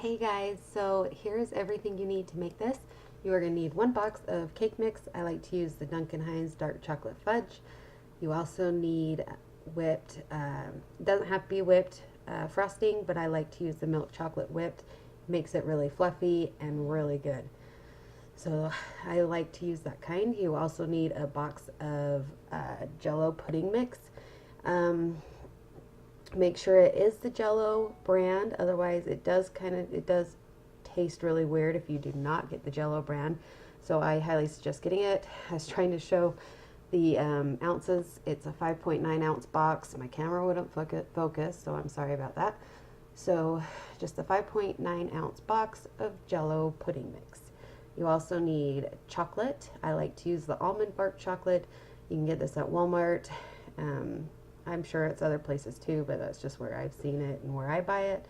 Hey guys, so here's everything you need to make this. You are going to need one box of cake mix. I like to use the Duncan Hines dark chocolate fudge. You also need whipped, doesn't have to be whipped frosting, but I like to use the milk chocolate whipped. Makes it really fluffy and really good. So I like to use that kind. You also need a box of Jello pudding mix. Um, Make sure it is the Jello brand, otherwise it does taste really weird if you do not get the Jello brand. So I highly suggest getting it. I was trying to show the ounces. It's a 5.9 ounce box. My camera wouldn't focus, so I'm sorry about that. So just a 5.9 ounce box of Jello pudding mix. You also need chocolate. I like to use the almond bark chocolate. You can get this at Walmart. I'm sure it's other places too, but that's just where I've seen it and where I buy it.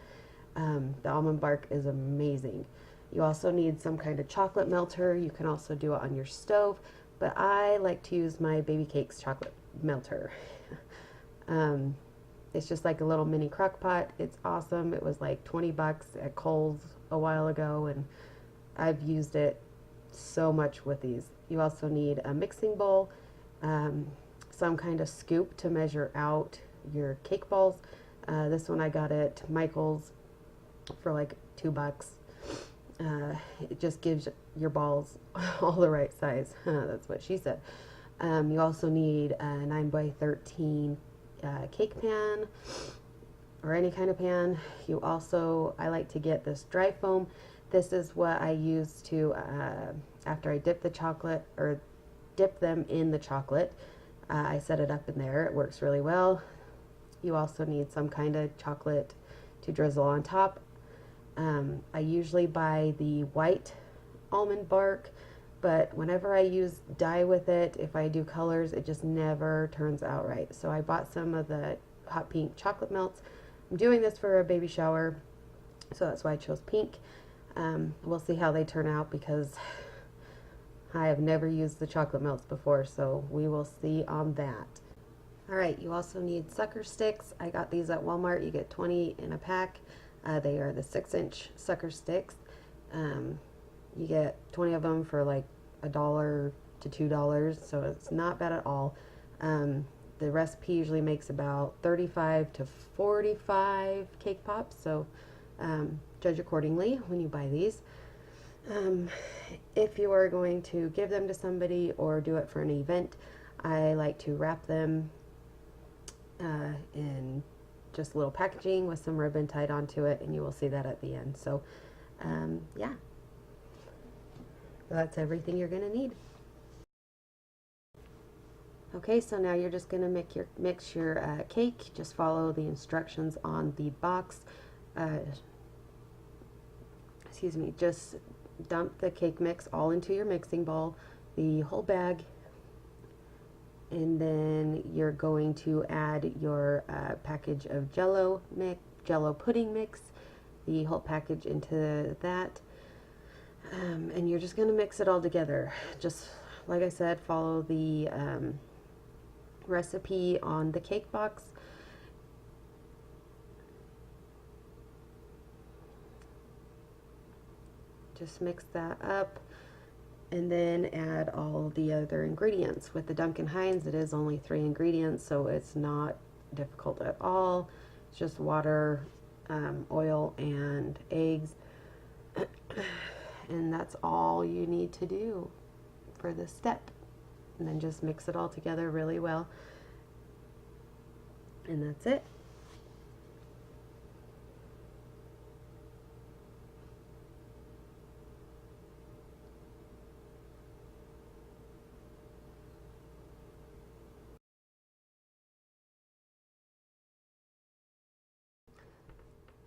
The almond bark is amazing. You also need some kind of chocolate melter. You can also do it on your stove, but I like to use my Baby Cakes chocolate melter. It's just like a little mini crock pot. It's awesome. It was like 20 bucks at Kohl's a while ago, and I've used it so much with these. You also need a mixing bowl, some kind of scoop to measure out your cake balls. This one I got at Michael's for like $2. It just gives your balls all the right size. That's what she said. You also need a 9 by 13 cake pan or any kind of pan. I like to get this dry foam. This is what I use to, after I dip the chocolate or dip them in the chocolate, I set it up in there. It works really well. You also need some kind of chocolate to drizzle on top. I usually buy the white almond bark, but whenever I use dye with it, if I do colors, it just never turns out right. So I bought some of the hot pink chocolate melts. I'm doing this for a baby shower, so that's why I chose pink. We'll see how they turn out because I have never used the chocolate melts before, so we will see on that. Alright, you also need sucker sticks. I got these at Walmart. You get 20 in a pack. They are the 6-inch sucker sticks. You get 20 of them for like $1 to $2, so it's not bad at all. The recipe usually makes about 35 to 45 cake pops, so judge accordingly when you buy these. If you are going to give them to somebody or do it for an event, I like to wrap them in just a little packaging with some ribbon tied onto it, and you will see that at the end. So yeah, that's everything you're going to need. Okay, so now you're just going to mix your cake. Just follow the instructions on the box. Excuse me, just dump the cake mix all into your mixing bowl, the whole bag, and then you're going to add your package of Jello pudding mix, the whole package into that, and you're just going to mix it all together. Just like I said, follow the recipe on the cake box. Just mix that up and then add all the other ingredients. With the Duncan Hines, it is only 3 ingredients, so it's not difficult at all. It's just water, oil, and eggs. And that's all you need to do for this step. And then just mix it all together really well. And that's it.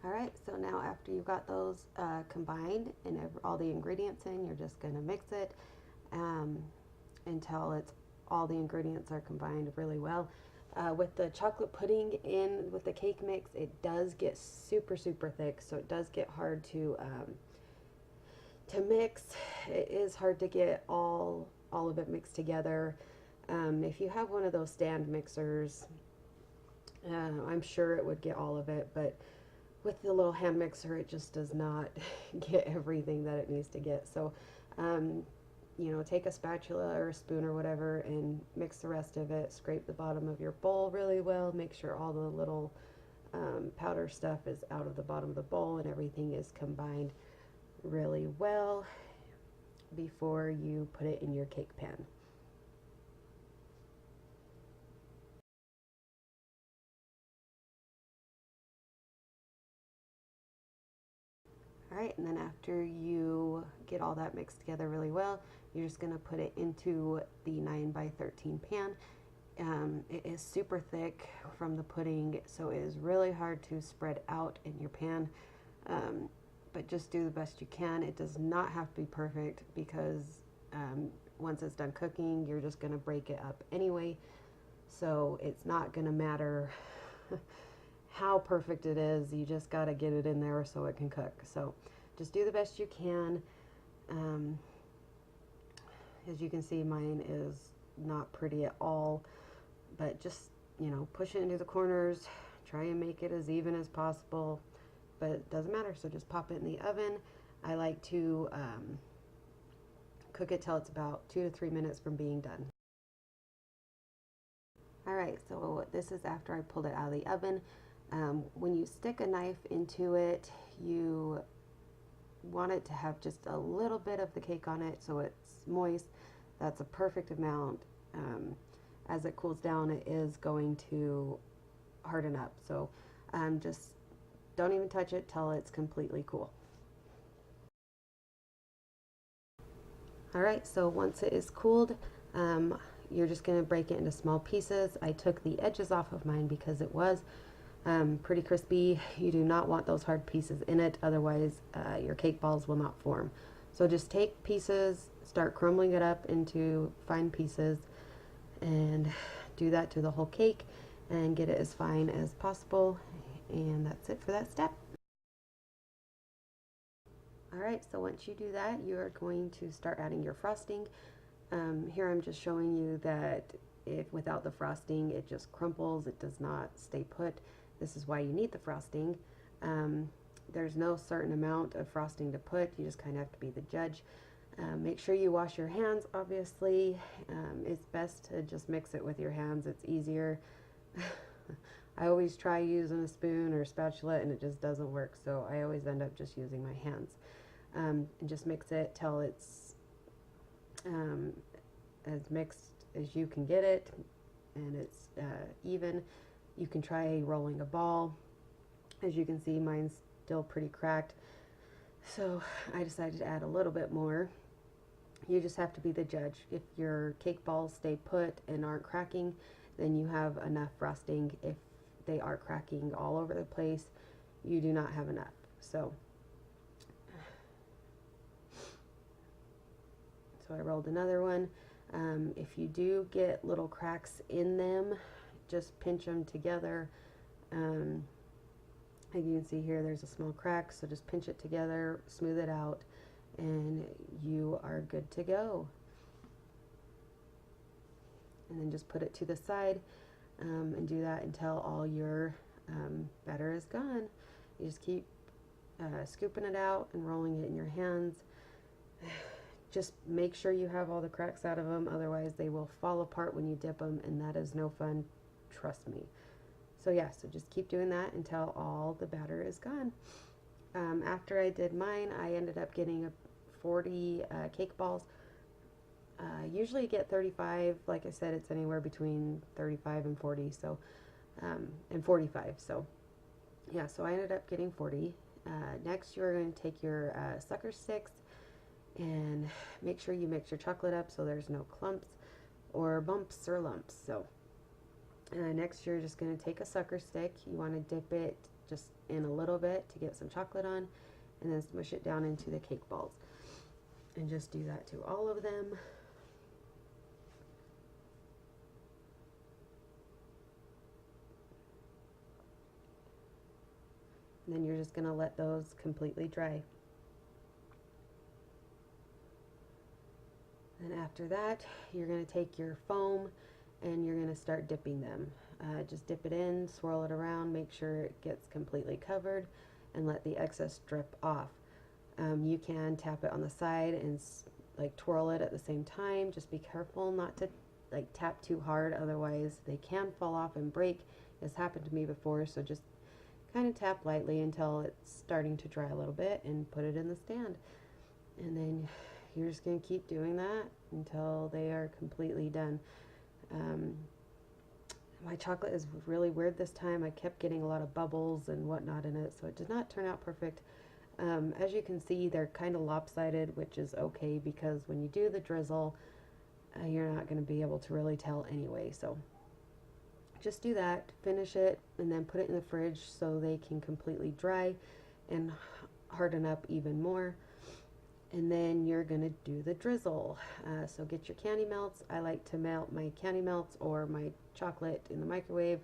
Alright, so now after you've got those combined and all the ingredients in, you're just going to mix it until all the ingredients are combined really well. With the chocolate pudding in with the cake mix, it does get super thick, so it does get hard to mix. It is hard to get all of it mixed together. If you have one of those stand mixers, I'm sure it would get all of it, but with the little hand mixer, it just does not get everything that it needs to get. So, um, you know, take a spatula or a spoon or whatever and mix the rest of it. Scrape the bottom of your bowl really well. Make sure all the little powder stuff is out of the bottom of the bowl and everything is combined really well before you put it in your cake pan. Alright, and then after you get all that mixed together really well, you're just going to put it into the 9 by 13 pan. It is super thick from the pudding, so it is really hard to spread out in your pan. But just do the best you can. It does not have to be perfect because once it's done cooking, you're just going to break it up anyway. So it's not going to matter how perfect it is. You just got to get it in there so it can cook. So just do the best you can. As you can see, mine is not pretty at all. But just, you know, push it into the corners. Try and make it as even as possible. But it doesn't matter, so just pop it in the oven. I like to cook it till it's about 2 to 3 minutes from being done. Alright, so this is after I pulled it out of the oven. When you stick a knife into it, you want it to have just a little bit of the cake on it so it's moist. That's a perfect amount. As it cools down, it is going to harden up. So just don't even touch it till it's completely cool. Alright, so once it is cooled, you're just going to break it into small pieces. I took the edges off of mine because it was pretty crispy. You do not want those hard pieces in it, otherwise your cake balls will not form. So just take pieces, start crumbling it up into fine pieces, and do that to the whole cake and get it as fine as possible. And that's it for that step. Alright, so once you do that, you are going to start adding your frosting. Here I'm just showing you that if without the frosting it just crumples, it does not stay put. This is why you need the frosting. There's no certain amount of frosting to put, you just kind of have to be the judge. Make sure you wash your hands, obviously. It's best to just mix it with your hands, it's easier. I always try using a spoon or a spatula and it just doesn't work, so I always end up just using my hands. And just mix it till it's as mixed as you can get it and it's even. You can try rolling a ball. As you can see, mine's still pretty cracked, so I decided to add a little bit more. You just have to be the judge. If your cake balls stay put and aren't cracking, then you have enough frosting. If they are cracking all over the place, you do not have enough. So I rolled another one. If you do get little cracks in them, just pinch them together. Like you can see here, there's a small crack, so just pinch it together, smooth it out, and you are good to go. And then just put it to the side and do that until all your batter is gone. You just keep scooping it out and rolling it in your hands. Just make sure you have all the cracks out of them, otherwise they will fall apart when you dip them, and that is no fun, trust me. So yeah, so just keep doing that until all the batter is gone. After I did mine, I ended up getting 40 cake balls. Usually get 35. Like I said, it's anywhere between 35 and 40, so and 45. So yeah, so I ended up getting 40. Next, you're going to take your sucker sticks and make sure you mix your chocolate up so there's no clumps or bumps or lumps. So next, you're just going to take a sucker stick. You want to dip it just in a little bit to get some chocolate on, and then smush it down into the cake balls. And just do that to all of them. And then you're just going to let those completely dry. And after that, you're going to take your foam and you're going to start dipping them. Just dip it in, swirl it around, make sure it gets completely covered, and let the excess drip off. You can tap it on the side and like twirl it at the same time. Just be careful not to like tap too hard, otherwise they can fall off and break. It's happened to me before, so just kind of tap lightly until it's starting to dry a little bit and put it in the stand. And then you're just going to keep doing that until they are completely done. My chocolate is really weird this time. I kept getting a lot of bubbles and whatnot in it, so it did not turn out perfect. As you can see, they're kind of lopsided, which is okay because when you do the drizzle, you're not going to be able to really tell anyway. So just do that, finish it, and then put it in the fridge so they can completely dry and harden up even more. And then you're going to do the drizzle. So get your candy melts. I like to melt my candy melts or my chocolate in the microwave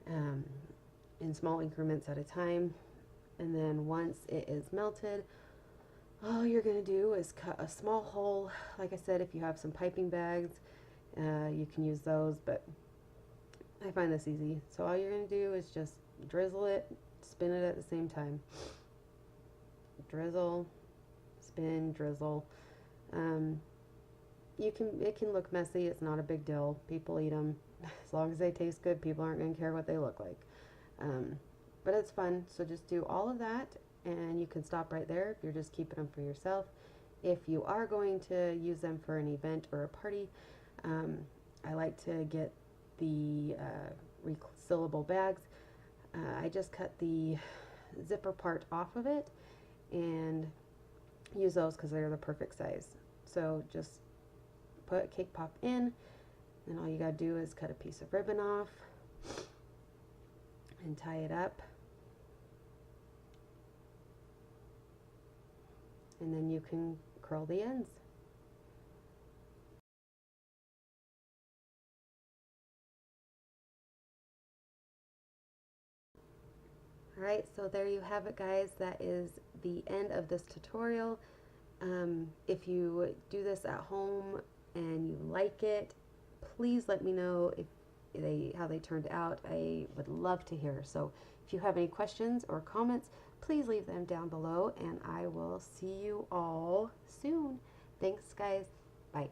in small increments at a time. And then once it is melted, all you're going to do is cut a small hole. Like I said, if you have some piping bags, you can use those, but I find this easy. So all you're going to do is just drizzle it, spin it at the same time. Drizzle, spin, drizzle. It can look messy. It's not a big deal. People eat them. As long as they taste good, people aren't going to care what they look like. But it's fun. So just do all of that, and you can stop right there if you're just keeping them for yourself. If you are going to use them for an event or a party, I like to get the resealable bags. I just cut the zipper part off of it and use those because they're the perfect size. So just put a cake pop in, and all you gotta do is cut a piece of ribbon off and tie it up, and then you can curl the ends. Alright, so there you have it, guys. That is the end of this tutorial. If you do this at home and you like it, please let me know how they turned out. I would love to hear. So if you have any questions or comments, please leave them down below, and I will see you all soon. Thanks, guys. Bye.